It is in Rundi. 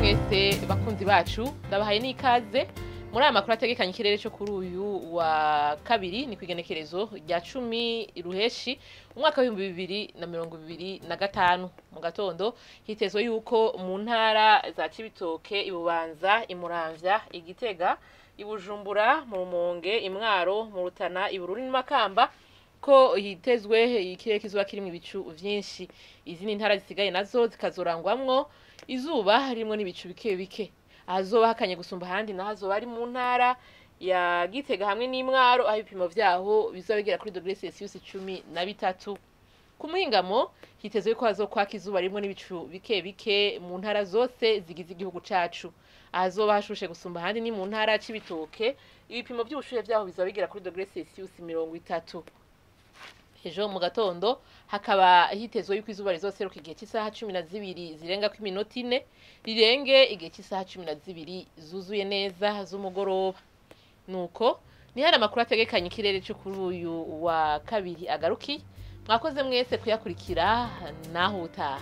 mwese bakunzi bacu ndabahaye n'ikaze muri aya makuru ategekanya ikirere cyo kuri uyu wa kabiri ni kwigenekerezo rya 10 ruheshi umwaka wa 2025 mu gatondo hitezwe yuko mu ntara za Cibitoke, Ibubanza, Imuramvya, Igitega, Ibujumbura, mu Rumonge, Imwaro, mu Rutana, Ibururi n'Makamba ko hitezwe ikirere kizoba kirimo ibicu vyinshi. Izi ni ntara zisigaye nazo zikazorangwamwo izuba harimwo n'ibicu bike bike. Ahazoba hakanye gusumba handi na hazoba ari mu ntara ya Gitega hamwe n'Imwaro aho ibipimo vyaho bizoba bigera kuri °C 13. Ku muhingamo hitezwe ko hazokwaka izuba rimwe n'ibicu bike bike mu ntara zose zigize igihugu cacu. Ahazoba hashushe gusumba handi ni mu ntara Cibitoke, ibipimo by'ubushuhe vyaho bizoba bigera kuri °C 30. Ejo mu gatondo hakaba hitezwe yuko izuba rizoseruka igihe cy'isaha 12 zirenga ku minota 4 rirenge igihe cy'isaha 12 zuzuye neza z'umugoroba. Nuko ni hari amakuru ategekanya ikirere cyo kuri uyu wa kabiri agaruki. Mwakoze mwese kuyakurikira naho utaha.